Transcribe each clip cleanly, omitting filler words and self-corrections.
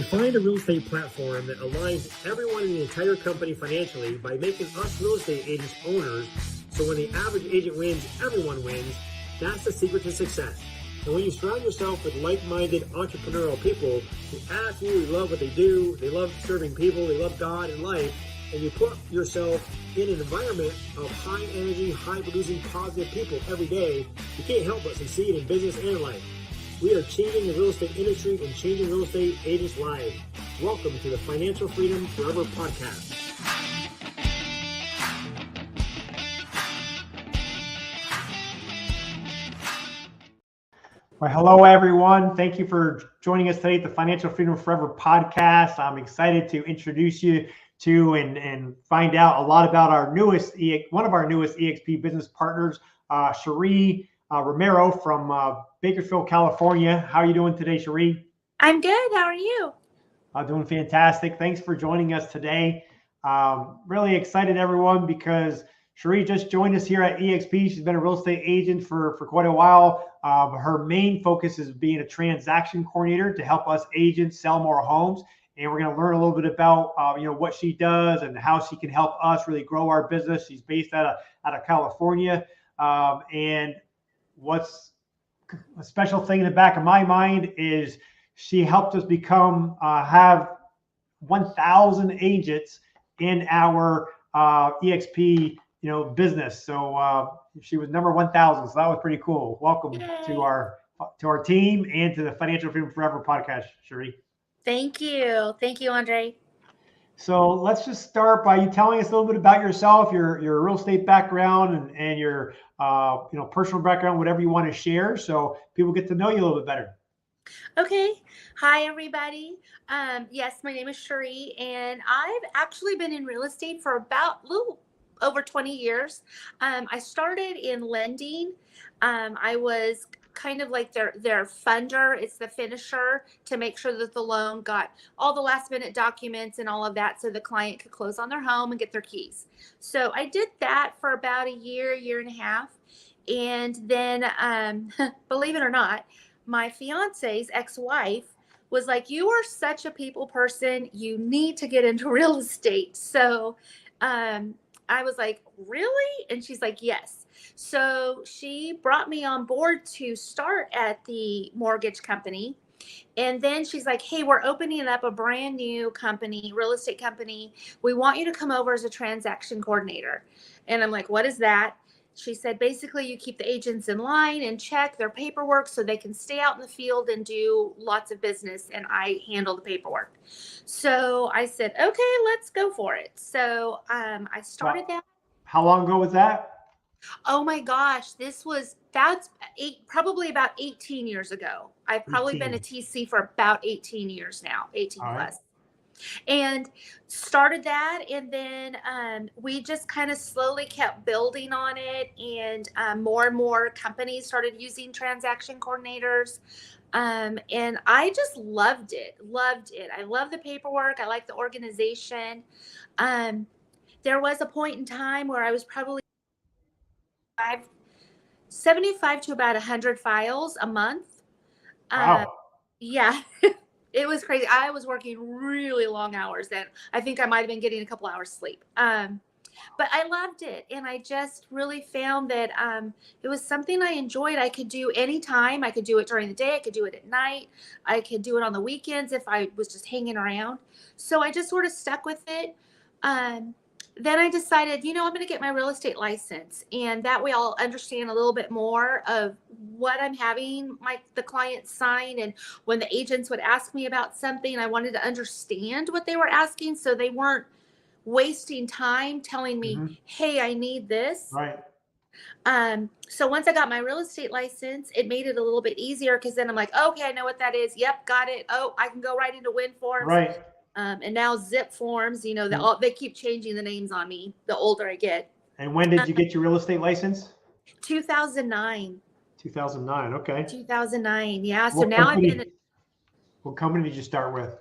find a real estate platform that aligns everyone in the entire company financially by making us real estate agents owners, so when the average agent wins, everyone wins. That's the secret to success. And when you surround yourself with like-minded entrepreneurial people who absolutely love what they do, they love serving people, they love God and life, and you put yourself in an environment of high energy, high producing, positive people every day, you can't help but succeed in business and life. We are changing the real estate industry and changing real estate agents' lives. Welcome to the Financial Freedom Forever podcast. Well, hello, everyone. Thank you for joining us today at the Financial Freedom Forever podcast. I'm excited to introduce you to and find out a lot about our one of our newest EXP business partners, Cheri Romero from Bakersfield, California. How are you doing today, Cheri? I'm good. How are you? Doing fantastic. Thanks for joining us today. Really excited, everyone, because Cheri just joined us here at EXP. She's been a real estate agent for quite a while. Her main focus is being a transaction coordinator to help us agents sell more homes. And we're going to learn a little bit about what she does and how she can help us really grow our business. She's based out of California. And what's a special thing in the back of my mind is she helped us have 1,000 agents in our EXP business. So she was number 1,000. So that was pretty cool. Welcome to our team and to the Financial Freedom Forever podcast, Cheri. Thank you. Thank you, Andre. So let's just start by you telling us a little bit about yourself, your real estate background and your personal background, whatever you want to share, so people get to know you a little bit better. Okay. Hi, everybody. Yes, my name is Cheri, and I've actually been in real estate for about a little over 20 years. I started in lending. I was kind of like their funder. It's the finisher to make sure that the loan got all the last minute documents and all of that so the client could close on their home and get their keys. So I did that for about a year and a half. And then, believe it or not, my fiance's ex-wife was like, "You are such a people person. You need to get into real estate." So I was like, "Really?" And she's like, "Yes." So she brought me on board to start at the mortgage company. And then she's like, "Hey, we're opening up a brand new company, real estate company. We want you to come over as a transaction coordinator." And I'm like, "What is that?" She said, "Basically, you keep the agents in line and check their paperwork so they can stay out in the field and do lots of business. And I handle the paperwork." So I said, "Okay, let's go for it." So I started that. How long ago was that? Oh my gosh, that's probably about 18 years ago. I've probably been a TC for about 18 years now, 18 All plus. Right. And started that, and then we just kind of slowly kept building on it, and more and more companies started using transaction coordinators. And I just loved it. I love the paperwork. I like the organization. There was a point in time where I was probably 75 to about 100 files a month. Wow. Yeah, it was crazy. I was working really long hours then. I think I might have been getting a couple hours sleep. But I loved it. And I just really found that it was something I enjoyed. I could do anytime. I could do it during the day. I could do it at night. I could do it on the weekends if I was just hanging around. So I just sort of stuck with it. Then I decided, I'm going to get my real estate license, and that way I'll understand a little bit more of what I'm having the clients sign. And when the agents would ask me about something, I wanted to understand what they were asking so they weren't wasting time telling me, "Hey, I need this." Right. So once I got my real estate license, it made it a little bit easier, because then I'm like, "Okay, I know what that is. Yep, got it. Oh, I can go right into win forms." Right. And now zip forms, they keep changing the names on me the older I get. And when did you get your real estate license? 2009. 2009. Okay. 2009. Yeah. So now What company did you start with?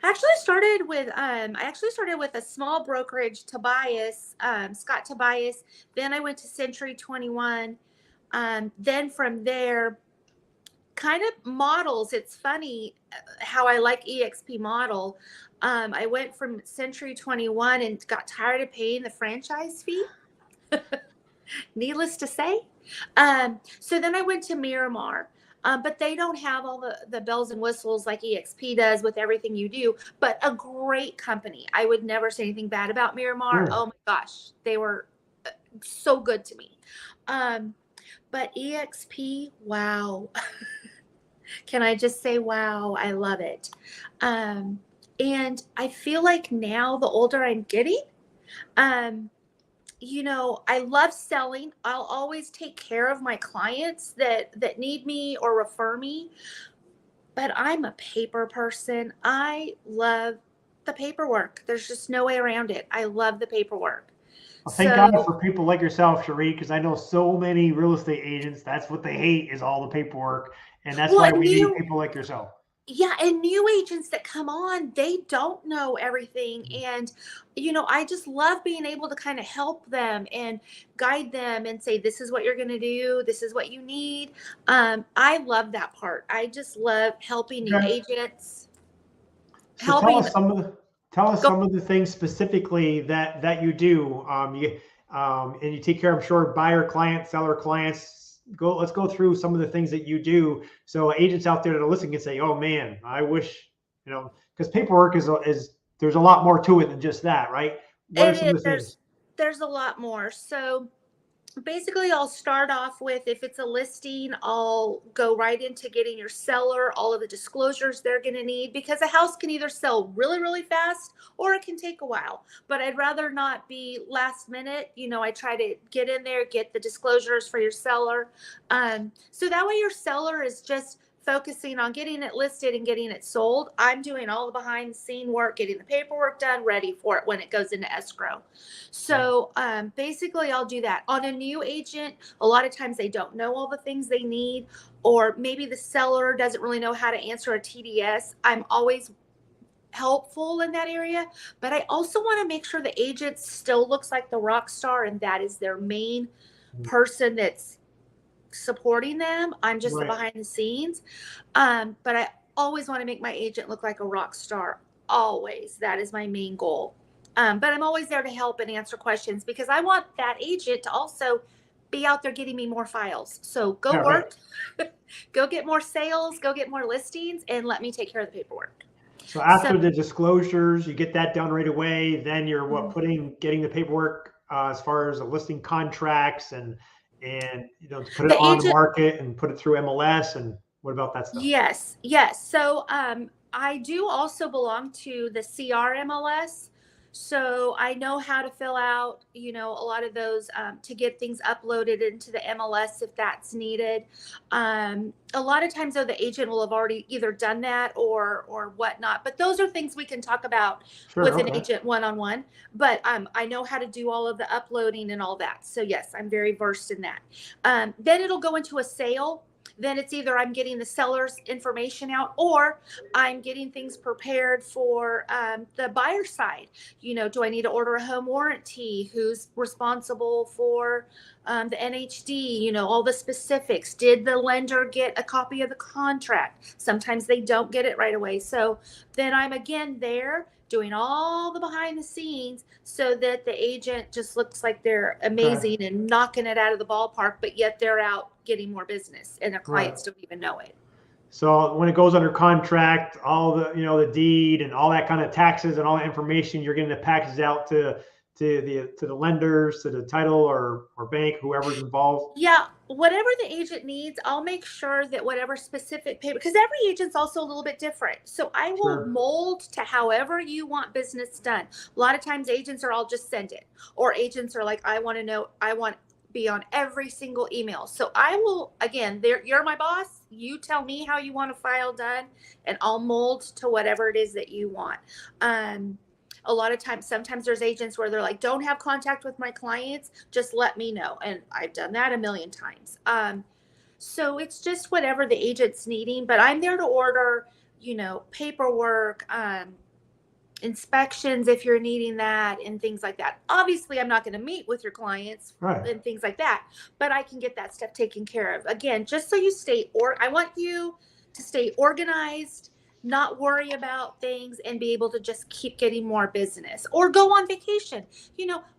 I actually started with a small brokerage, Tobias, Scott Tobias. Then I went to Century 21. Then from there, kind of models. It's funny how I like EXP model. I went from Century 21 and got tired of paying the franchise fee. Needless to say. So then I went to Miramar. But they don't have all the bells and whistles like EXP does with everything you do, but a great company. I would never say anything bad about Miramar. Sure. Oh my gosh, they were so good to me. But EXP, wow. Can I just say, wow, I love it. And I feel like now the older I'm getting, you know, I love selling. I'll always take care of my clients that need me or refer me. But I'm a paper person. I love the paperwork. There's just no way around it. I love the paperwork. Well, thank God for people like yourself, Cheri, because I know so many real estate agents, that's what they hate is all the paperwork. And that's why we need people like yourself. Yeah, and new agents that come on, they don't know everything. And, you know, I just love being able to kind of help them and guide them and say, this is what you're going to do. This is what you need. I love that part. I just love helping new agents. So tell us some of the things specifically that you do. And you take care, I'm sure, buyer clients, seller clients. Let's go through some of the things that you do, so agents out there that are listening can say, "Oh man, I wish," you know, because paperwork is there's a lot more to it than just that, right? What are some of the things? There's a lot more. So basically, I'll start off with, if it's a listing, I'll go right into getting your seller all of the disclosures they're going to need, because a house can either sell really, really fast or it can take a while. But I'd rather not be last minute. You know, I try to get in there, get the disclosures for your seller. So that way your seller is just focusing on getting it listed and getting it sold. I'm doing all the behind the scene work, getting the paperwork done, ready for it when it goes into escrow. So basically I'll do that. On a new agent, a lot of times they don't know all the things they need, or maybe the seller doesn't really know how to answer a TDS. I'm always helpful in that area, but I also want to make sure the agent still looks like the rock star, and that is their main person that's supporting them. I'm just the behind the scenes. But I always want to make my agent look like a rock star. Always. That is my main goal. But I'm always there to help and answer questions, because I want that agent to also be out there getting me more files. So go work, go get more sales, go get more listings, and let me take care of the paperwork. So after the disclosures, you get that done right away. Then you're getting the paperwork as far as the listing contracts and you know, to put it on the market and put it through MLS. And what about that stuff? Yes. So I do also belong to the CR MLS. So I know how to fill out, you know, a lot of those to get things uploaded into the MLS if that's needed. A lot of times, though, the agent will have already either done that or whatnot. But those are things we can talk about with an agent one-on-one. But I know how to do all of the uploading and all that. So yes, I'm very versed in that. Then it'll go into a sale. Then it's either I'm getting the seller's information out, or I'm getting things prepared for the buyer side. You know, do I need to order a home warranty? Who's responsible for the NHD? You know, all the specifics. Did the lender get a copy of the contract? Sometimes they don't get it right away. So then I'm again there doing all the behind the scenes so that the agent just looks like they're amazing and knocking it out of the ballpark, but yet they're out getting more business and their clients don't even know it. So when it goes under contract, all the, you know, the deed and all that kind of taxes and all that information, you're getting the package out to the lenders, to the title or bank, whoever's involved. Yeah, whatever the agent needs, I'll make sure that whatever specific paper, because every agent's also a little bit different. So I will mold to however you want business done. A lot of times agents are all just send it, or agents are like, I want to know, I want be on every single email. So I will, again, you're my boss. You tell me how you want a file done, and I'll mold to whatever it is that you want. A lot of times, sometimes there's agents where they're like, don't have contact with my clients, just let me know. And I've done that a million times. So it's just whatever the agent's needing, but I'm there to order, you know, paperwork, inspections if you're needing that and things like that. Obviously, I'm not going to meet with your clients Right. and things like that, but I can get that stuff taken care of. Again, just so you stay, or I want you to stay organized, not worry about things, and be able to just keep getting more business or go on vacation.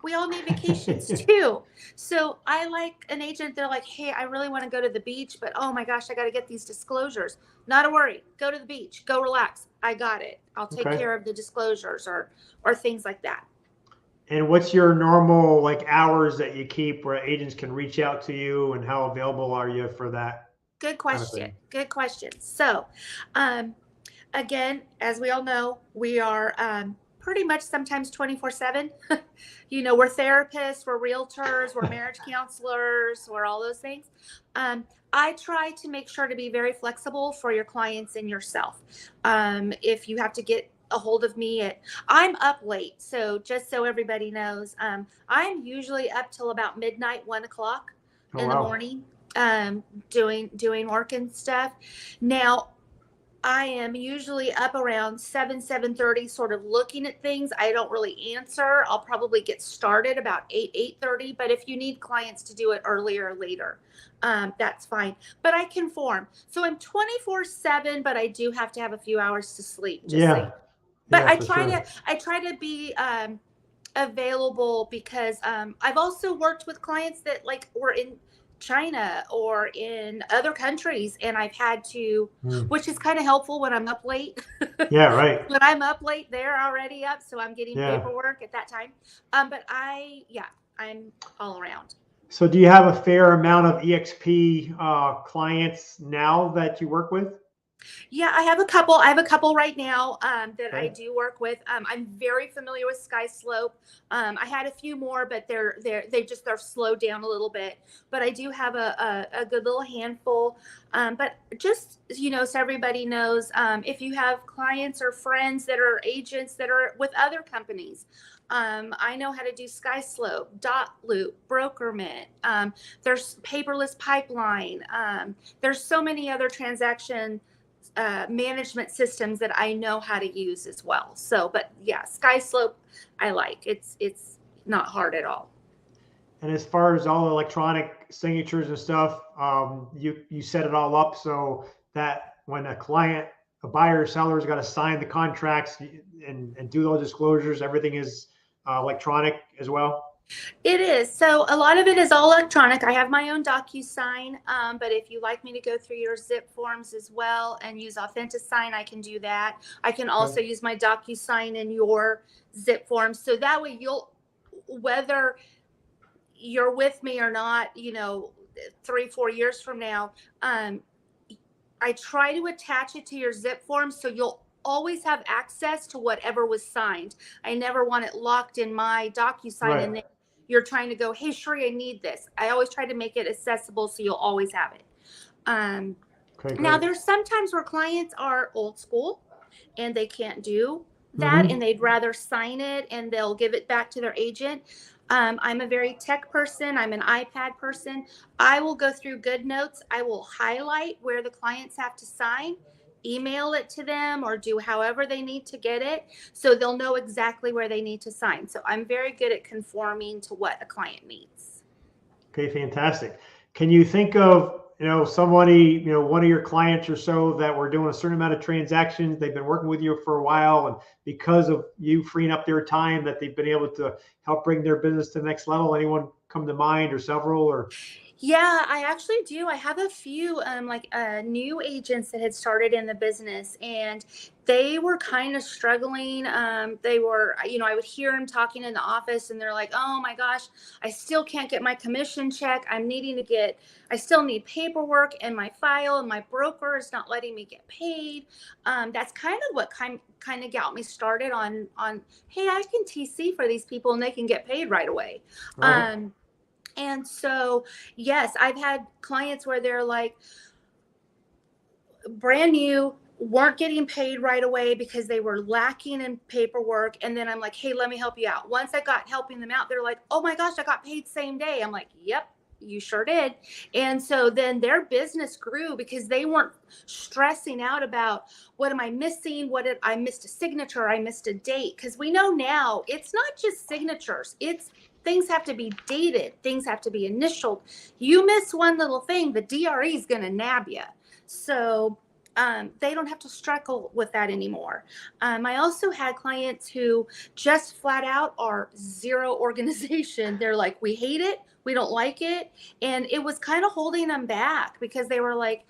We all need vacations too. So I like an agent, they're like, hey, I really want to go to the beach, but oh my gosh, I got to get these disclosures. Not a worry. Go to the beach. Go relax. I got it. I'll take Okay. care of the disclosures or things like that. And what's your normal like hours that you keep where agents can reach out to you, and how available are you for that Good kind of question. thing? Good question. So, again, as we all know, we are pretty much sometimes 24/7. We're therapists, we're realtors, we're marriage counselors, we're all those things. I try to make sure to be very flexible for your clients and yourself. If you have to get a hold of me I'm up late. So just so everybody knows, I'm usually up till about midnight, 1 o'clock Oh, in the wow. morning, doing work and stuff. Now, I am usually up around 7:30, sort of looking at things. I don't really answer. I'll probably get started about 8:30. But if you need clients to do it earlier or later, that's fine. But I conform. So I'm 24/7, but I do have to have a few hours to sleep. Just saying. Yeah. But Yeah, for sure. I try to be available because I've also worked with clients that like were in China or in other countries, and I've had to, Mm. which is kind of helpful when I'm up late. Yeah, right. When I'm up late, they're already up, so I'm getting Yeah. paperwork at that time. But I'm all around. So do you have a fair amount of EXP clients now that you work with? Yeah, I have a couple. I have a couple right now that I Okay. do work with. I'm very familiar with Skyslope. I had a few more, but they're slowed down a little bit. But I do have a good little handful. But just so everybody knows, if you have clients or friends that are agents that are with other companies, I know how to do Skyslope, Dot Loop, Brokerment. There's paperless pipeline. There's so many other transaction management systems that I know how to use as well. So, but yeah, Skyslope, I like. It's not hard at all. And as far as all electronic signatures and stuff, you set it all up so that when a buyer or seller's got to sign the contracts and do those disclosures, everything is electronic as well. It is. So a lot of it is all electronic. I have my own DocuSign, but if you like me to go through your zip forms as well and use AuthentiSign, I can do that. I can also use my DocuSign in your zip forms. So that way whether you're with me or not, 3-4 years from now, I try to attach it to your zip form so you'll always have access to whatever was signed. I never want it locked in my DocuSign Right. and then you're trying to go, hey, Cheri, I need this. I always try to make it accessible so you'll always have it. Okay, Now, great. there's sometimes where clients are old school and they can't do that and they'd rather sign it and they'll give it back to their agent. I'm a very tech person. I'm an iPad person. I will go through GoodNotes. I will highlight where the clients have to sign, email it to them, or do however they need to get it so they'll know exactly where they need to sign. So I'm very good at conforming to what a client needs. Okay, fantastic. Can you think of, somebody, one of your clients or so that were doing a certain amount of transactions, they've been working with you for a while, and because of you freeing up their time that they've been able to help bring their business to the next level? Anyone come to mind, or several, or? Yeah, I actually do. I have a few new agents that had started in the business and they were kind of struggling. They were, I would hear them talking in the office and they're like, oh my gosh, I still can't get my commission check. I still need paperwork in my file and my broker is not letting me get paid. That's kind of what kind of got me started on, hey, I can TC for these people and they can get paid right away. Right. And so, yes, I've had clients where they're like brand new, weren't getting paid right away because they were lacking in paperwork. And then I'm like, hey, let me help you out. Once I got helping them out, they're like, oh my gosh, I got paid same day. I'm like, yep, You sure did. And so then their business grew because they weren't stressing out about what am I missing? What did I missed a signature? I missed a date. Because we know now it's not just signatures. It's things have to be dated. Things have to be initialed. You miss one little thing, the DRE is going to nab you. So they don't have to struggle with that anymore. I also had clients who just flat out are zero organization. They're like, we hate it. We don't like it. And it was kind of holding them back because they were like,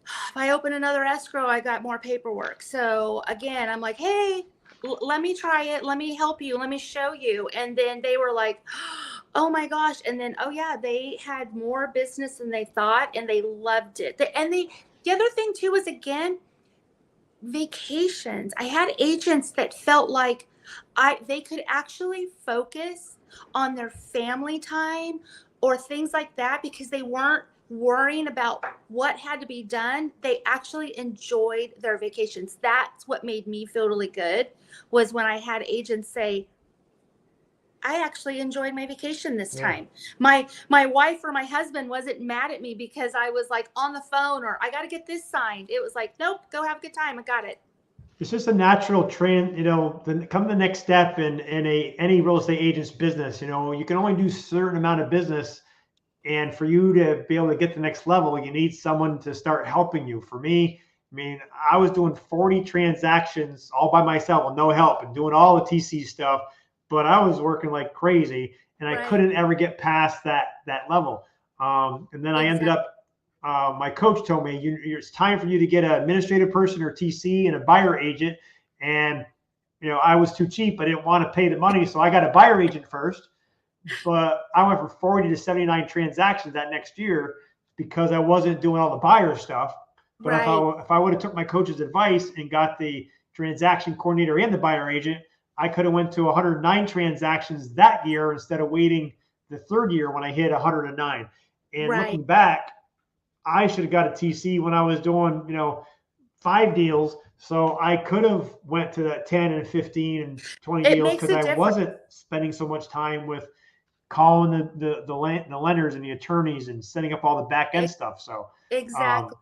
if I open another escrow, I got more paperwork. So again, I'm like, hey, let me try it. Let me help you. Let me show you. And then they were like, oh my gosh. And then, oh yeah, they had more business than they thought and they loved it. The other thing too is, again, vacations. I had agents that felt like they could actually focus on their family time or things like that because they weren't worrying about what had to be done. They actually enjoyed their vacations. That's what made me feel really good, was when I had agents say, I actually enjoyed my vacation this time. My wife or my husband wasn't mad at me because I was like on the phone or I got to get this signed. It was like, nope, go have a good time. I got it. It's just a natural trend, come the next step in any real estate agent's business. You can only do a certain amount of business. And for you to be able to get to the next level, you need someone to start helping you. For me, I was doing 40 transactions all by myself with no help and doing all the TC stuff. But I was working like crazy and I couldn't ever get past that level. And then I ended up, my coach told me, it's time for you to get an administrative person or TC and a buyer agent. And, I was too cheap. I didn't want to pay the money. So I got a buyer agent first, but I went from 40 to 79 transactions that next year because I wasn't doing all the buyer stuff. But if I would have took my coach's advice and got the transaction coordinator and the buyer agent, I could have went to 109 transactions that year instead of waiting the third year when I hit 109. And looking back, I should have got a TC when I was doing, 5 deals. So I could have went to that 10 and 15 and 20 deals because I wasn't spending so much time with calling the lenders and the attorneys and setting up all the back end stuff. So exactly.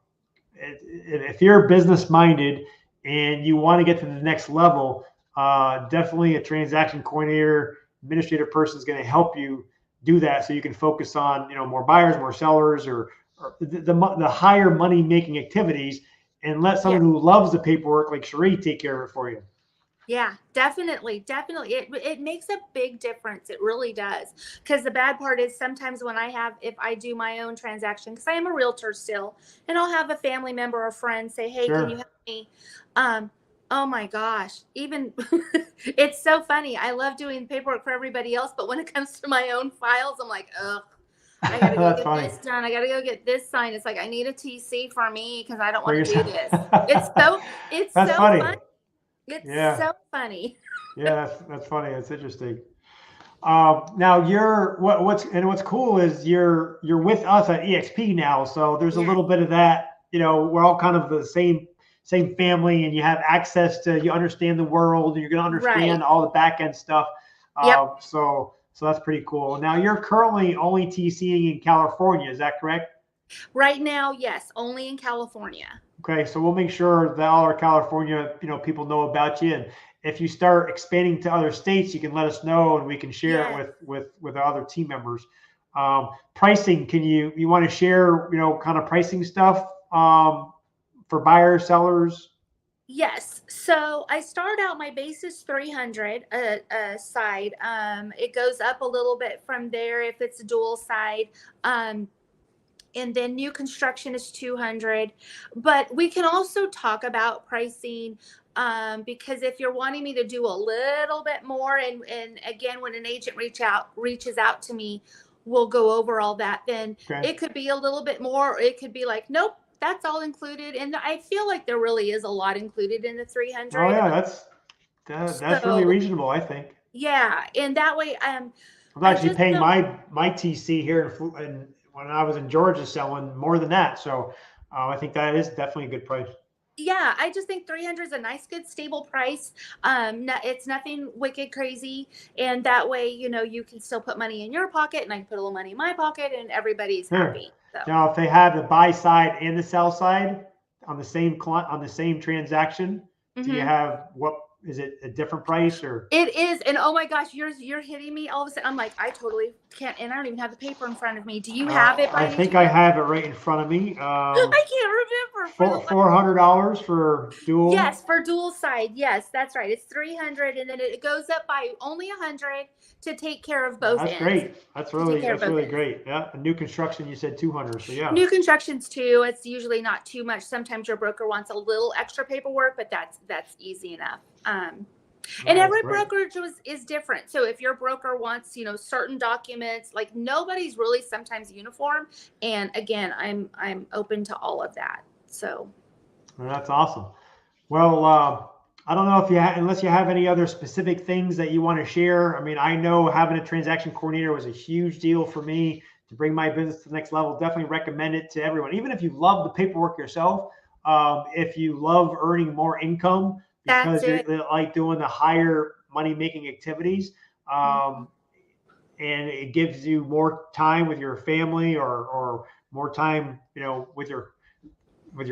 If you're business minded and you want to get to the next level, definitely a transaction coordinator, administrative person is going to help you do that so you can focus on, more buyers, more sellers, or the higher money making activities, and let someone who loves the paperwork like Cheri take care of it for you. Yeah, definitely. It makes a big difference. It really does. Because the bad part is sometimes if I do my own transaction, because I am a realtor still, and I'll have a family member or friend say, hey, can you help me? Oh my gosh. Even it's so funny. I love doing paperwork for everybody else, but when it comes to my own files, I'm like, ugh, I gotta go get this done. I gotta go get this signed. It's like, I need a TC for me because I don't want to do this. It's so funny. It's so funny. Yeah, that's funny. It's interesting. Now what's cool is you're with us at EXP now, so there's a little bit of that. We're all kind of the same family, and you have access to, you understand the world, and you're going to understand all the back end stuff. So that's pretty cool. Now you're currently only TCing in California, is that correct? Right now, yes, only in California. Okay, so we'll make sure that all our California, people know about you. And if you start expanding to other states, you can let us know and we can share it with our other team members. Pricing, you want to share, kind of pricing stuff for buyers, sellers? Yes. So I start out, my base is 300 side. It goes up a little bit from there if it's a dual side. And then new construction is 200. But we can also talk about pricing because if you're wanting me to do a little bit more, and again, when an agent reaches out to me, we'll go over all that. Then it could be a little bit more. Or it could be like, nope, that's all included. And I feel like there really is a lot included in the 300. Oh yeah, that's really reasonable, I think. Yeah, and that way I'm actually paying my TC here when I was in Georgia selling more than that. So I think that is definitely a good price. Yeah, I just think 300 is a nice, good, stable price. It's nothing wicked crazy, and that way, you can still put money in your pocket, and I can put a little money in my pocket, and everybody's Sure. happy. So. Now, if they have the buy side and the sell side on the same on the same transaction, do you have is it a different price or? It is, and oh my gosh, you're hitting me all of a sudden. I'm like, I totally can't, and I don't even have the paper in front of me. Do you have it? I think I have it right in front of me. I can't remember. $400 for dual. Yes, for dual side. Yes, that's right. It's 300, and then it goes up by only 100 to take care of both ends. Great. That's really great. Yeah. And new construction, you said 200. So yeah. New construction's too. It's usually not too much. Sometimes your broker wants a little extra paperwork, but that's easy enough. And every brokerage is different. So if your broker wants, certain documents, like nobody's really sometimes uniform. And again, I'm open to all of that. So. Well, that's awesome. Well, I don't know if unless you have any other specific things that you want to share. I mean, I know having a transaction coordinator was a huge deal for me to bring my business to the next level. Definitely recommend it to everyone. Even if you love the paperwork yourself, if you love earning more income because you like doing the higher money making activities, and it gives you more time with your family or more time, with your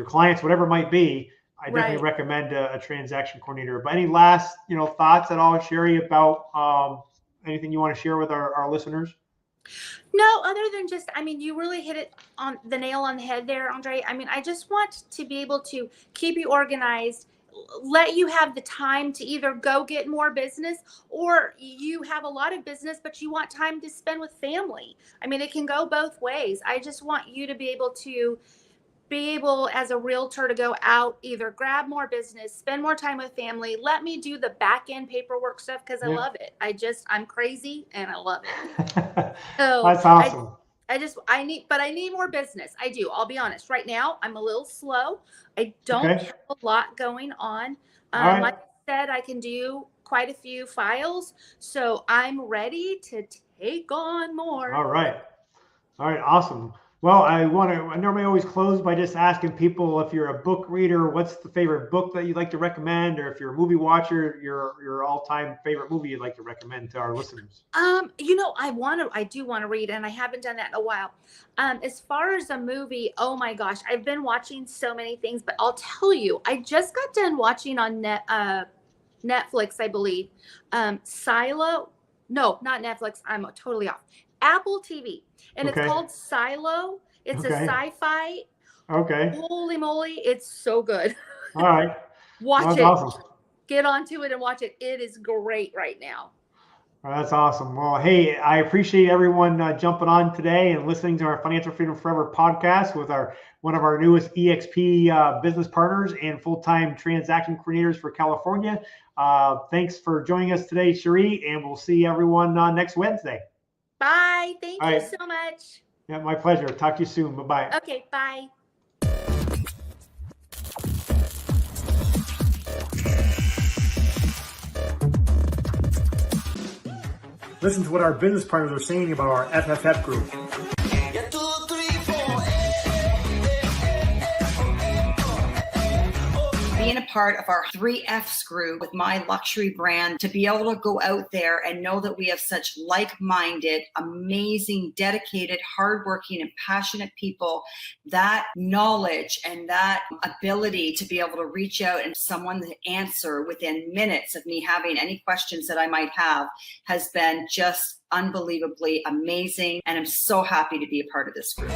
clients, whatever it might be. I definitely recommend a transaction coordinator. But any last, thoughts at all, Cheri, about anything you want to share with our listeners? No, other than just, you really hit it on the nail on the head there, Andre. I just want to be able to keep you organized, let you have the time to either go get more business, or you have a lot of business, but you want time to spend with family. It can go both ways. I just want you to be able as a realtor to go out, either grab more business, spend more time with family, let me do the back end paperwork stuff because I love it. I'm crazy and I love it. So that's awesome. I need more business. I do. I'll be honest. Right now, I'm a little slow. I don't have a lot going on. Like I said, I can do quite a few files, so I'm ready to take on more. All right. Awesome. Well, I normally always close by just asking people, if you're a book reader, what's the favorite book that you'd like to recommend? Or if you're a movie watcher, your all-time favorite movie you'd like to recommend to our listeners? I do want to read, and I haven't done that in a while. As far as a movie, oh my gosh, I've been watching so many things, but I'll tell you, I just got done watching on Netflix, I believe. Silo. No, not Netflix. I'm totally off. Apple TV, and it's called Silo. It's a sci-fi. Okay. Holy moly, it's so good. All right. Watch it. Awesome. Get onto it and watch it. It is great right now. Well, that's awesome. Well, hey, I appreciate everyone jumping on today and listening to our Financial Freedom Forever podcast with one of our newest EXP business partners and full-time transaction coordinators for California. Thanks for joining us today, Cheri, and we'll see everyone next Wednesday. Bye. Thank you so much. Yeah, my pleasure. Talk to you soon. Bye-bye. Okay, bye. Listen to what our business partners are saying about our FFF group. Being a part of our 3Fs group with my luxury brand, to be able to go out there and know that we have such like-minded, amazing, dedicated, hardworking, and passionate people, that knowledge and that ability to be able to reach out and someone to answer within minutes of me having any questions that I might have has been just unbelievably amazing. And I'm so happy to be a part of this group.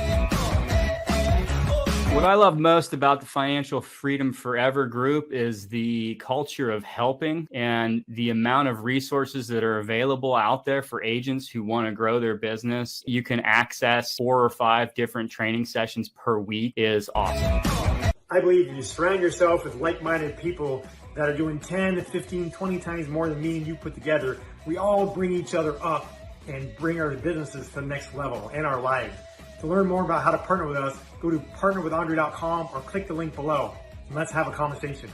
What I love most about the Financial Freedom Forever group is the culture of helping and the amount of resources that are available out there for agents who want to grow their business. You can access 4 or 5 different training sessions per week is awesome. I believe you surround yourself with like-minded people that are doing 10, 15, 20 times more than me and you put together. We all bring each other up and bring our businesses to the next level and our lives. To learn more about how to partner with us, go to partnerwithandre.com or click the link below. And let's have a conversation.